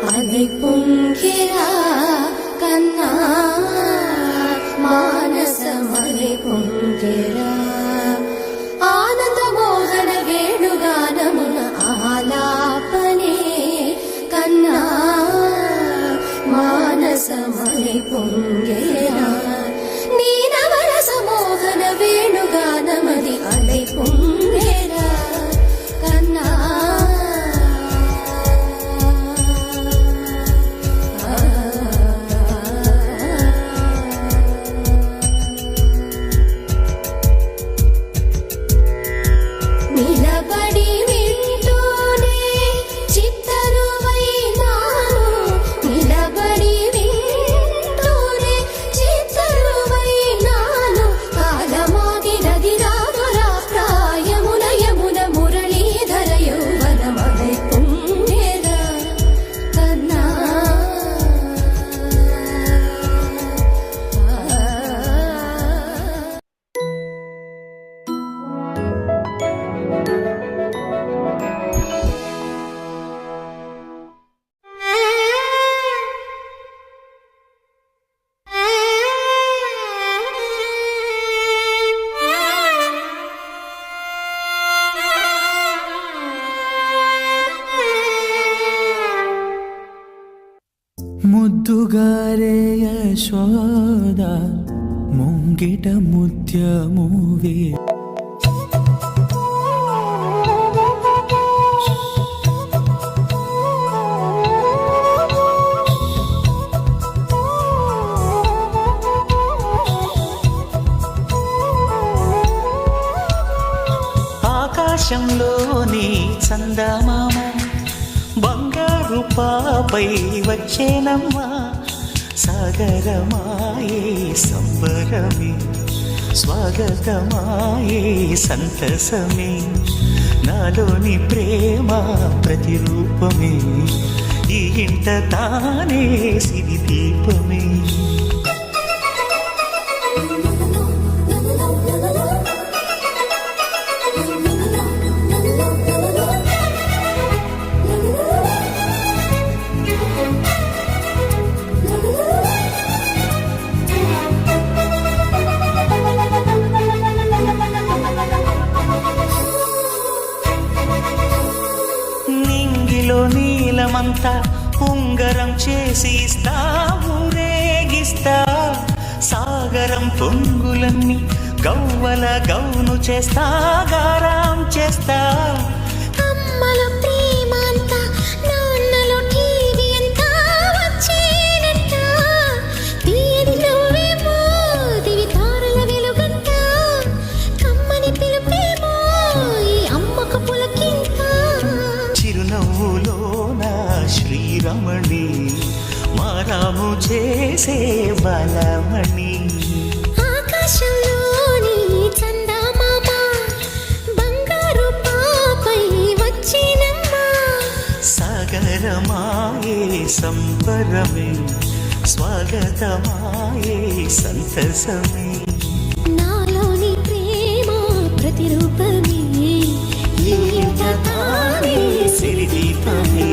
அலை பொங்கிரா கண்ணா మానసమலை పొంగెరా ఆనంద మోహన వేణుగానమున ఆలాపనే కన్నా మానసమலை పొంగెరా నీనవరస మోహన వేణుగానమది అలై పొంగెరా కన్నా ముద్దుగారే యశోద ముంగిట ముత్యమువే ఆకాశంలోని చందమామ బంగారు పాపై వచ్చేనమ్మా సాగరమాయే సంబరమే స్వాగతమాయే సంతసమే నాలోని ప్రేమ ప్రతిరూపమే ఈ ఇంట తానే సిరి దీపమే నీలమంతా ఉంగరం చేసి ఇస్తా ఊరేగిస్తా సాగరం పొంగులన్నీ గవ్వల గౌను చేస్తా గారాం చేస్తా అమ్మల ప్రేమంతా నాన్నలో టీవీ అంతా వచ్చేనంట తీరిలోవేమో దివి తారల వెలుగంట కమ్మని పిలుపేమో ఈ అమ్మకు పులకింత చిరునవ్వులోన శ్రీరమణి మారాము చేసే బలమణి ఆకాశంలోని చందమామ బంగారు పాపై వచ్చినమ్మా సాగరమాయే సంబరమే స్వాగతమాయే సంతసమే నాలోని ప్రేమ ప్రతిరూపమే ఈ ఇంట తానే సిరి దీపమే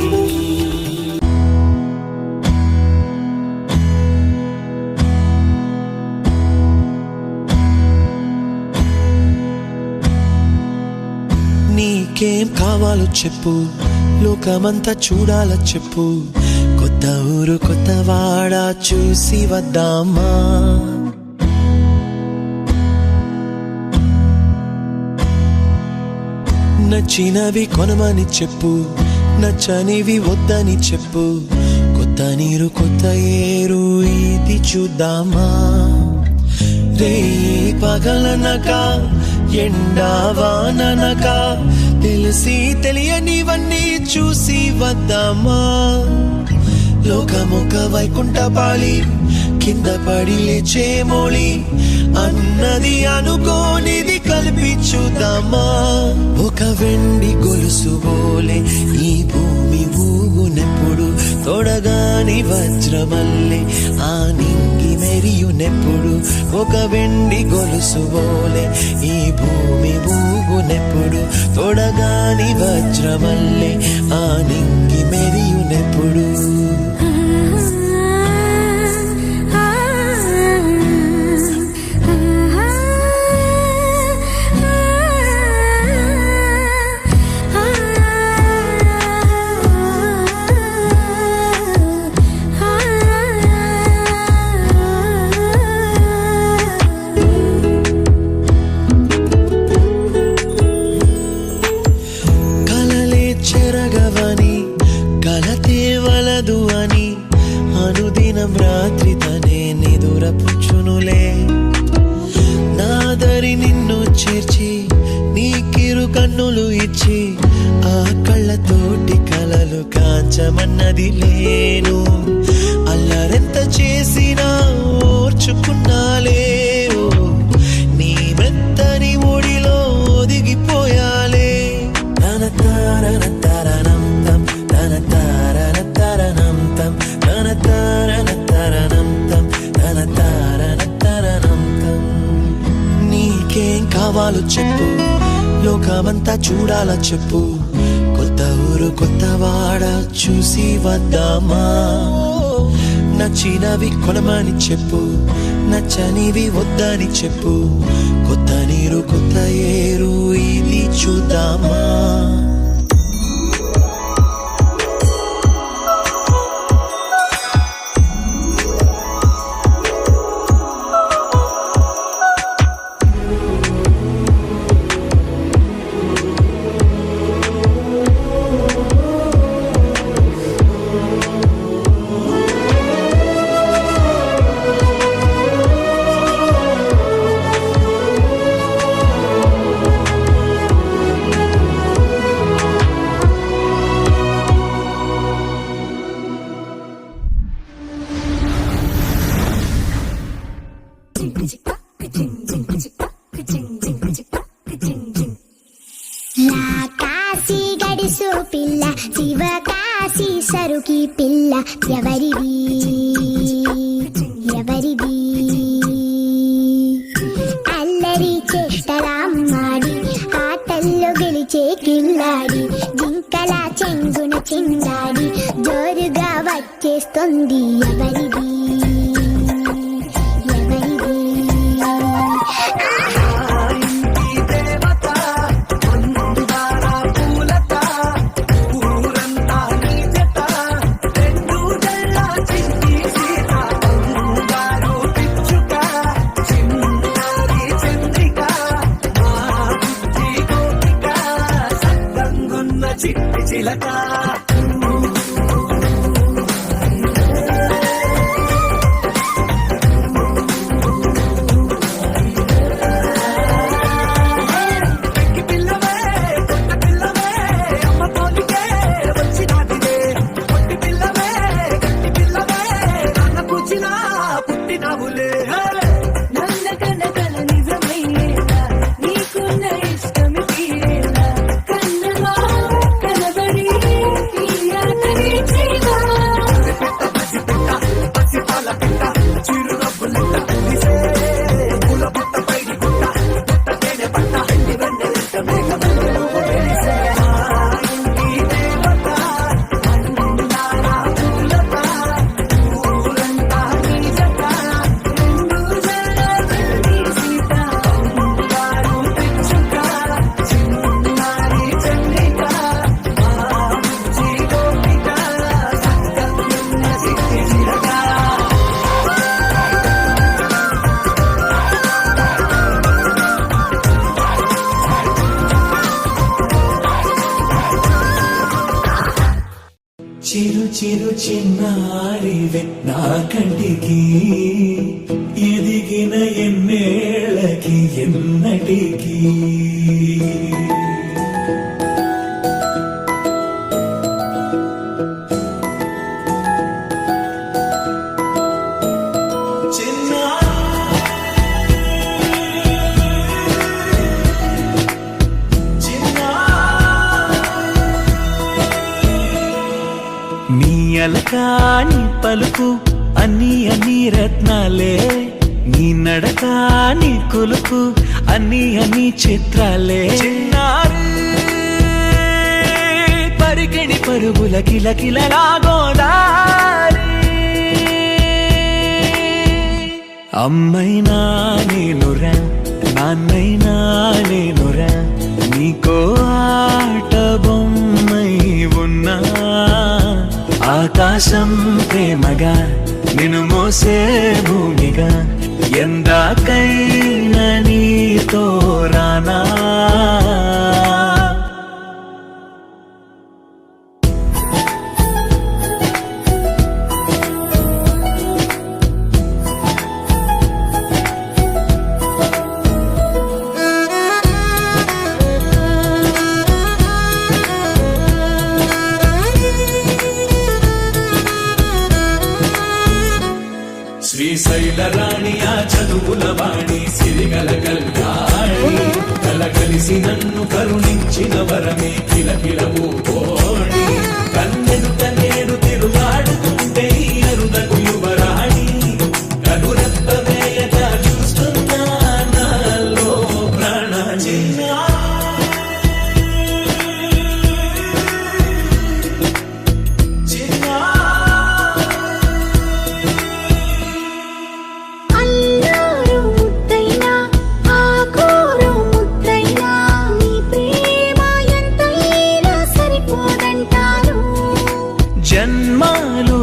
నీకేం కావాలో చెప్పు లోకమంతా చూడాల చెప్పు కొత్త ఊరు కొత్త వాడ చూసి వద్దామా నచ్చినవి కొనమని చెప్పు నచ్చనివి వద్దని చెప్పు, కొత్త నీరు కొత్త ఏరు ఇది చూద్దామా. రే పగలనక ఎండావాననక తెలిసి తెలియనివన్నీ చూసి వద్దామా. లోకమొక వైకుంఠపాళి, కింద పడి లేచే మోళి, అన్నది అనుకోనిది కలిపి చూద్దామా. ఒక వెండి గొలుసు బోలే ఈ భూమి ఊగునెప్పుడు, తొడగాని వజ్రమల్లే ఆ నింగి మెరియునెప్పుడు. ఒక వెండి గొలుసు బోలే ఈ భూమి ఊగునెప్పుడు, తొడగాని వజ్రమల్లే ఆ నింగి మెరియునెప్పుడు. చెరగవని కలతే వలదు అని అనుదినం రాత్రి తనే నిదురపుచ్చునులే. నాదరి నిన్ను చేర్చి నీకిరు కన్నులు ఇచ్చి ఆ కళ్ళతోటి కలలు కాంచమన్నది లేను. అల్లరెంత చేసినా ఓర్చుకున్నాలే, నీ మెత్తని ఒడిలో ఒదిగిపోయాలే. తన తారన తరణం తం, తన తారన తరణం తం, తన తారన తరణం తం, తన తారన తరణం తం. నీకేం కావాలో చెప్పు, లోకమంతా చూడాల చెప్పు, కొత్త ఊరు కొత్త వాడ చూసి వద్దామా. నచ్చినవి కొనమని చెప్పు, నచ్చనివి వద్దని చెప్పు, కొత్త నీరు కొత్త ఏరు ఇది చూద్దామా. కాశీ గడిసు పిల్ల, శివ కాశీ సరుకి పిల్ల, ఎవరిది ఎవరిది. అల్లరి చేష్టలామ్మాడి ఆటల్లో గెలిచే కిల్లాడి, జింకల చెంగున చిందాడి జోరుగా వచ్చేస్తుంది ఎవరిది ఎవరిది. చిట్టి చిలక చిన్నారివే నా కంటికి ఎదిగిన ఎన్నేళ్ళకి ఎన్నటికి నీ అలకాని పలుకు అన్ని రత్నాలే, నీ నడకాని కులుకు అన్ని చిత్రాలే. చిన్నారి పరికిణి పరుగుల కిలకిలలాగోదారి, అమ్మైనా నేనురా నాన్నైనా నేనురా, నీకో ఆట బొమ్మై ఉన్నా. ఆకాశం ప్రేమగా నిన్ను మోసే భూమిగా, ఎందాకైనా నీతో రానా. శ్రీశైల రాణి ఆ చదువుల వాణి సిరిగల కల్యాణి, కలగలిసి నన్ను కరుణించిన వరమే కిలకిలవు కోణి. కన్నెదుట నేడు తిరుగాడుతుంటే ఈ అరుదకు యువరాణి, కనురెప్ప వేయక చూస్తున్నా నాలో ప్రాణ. జన్మాలు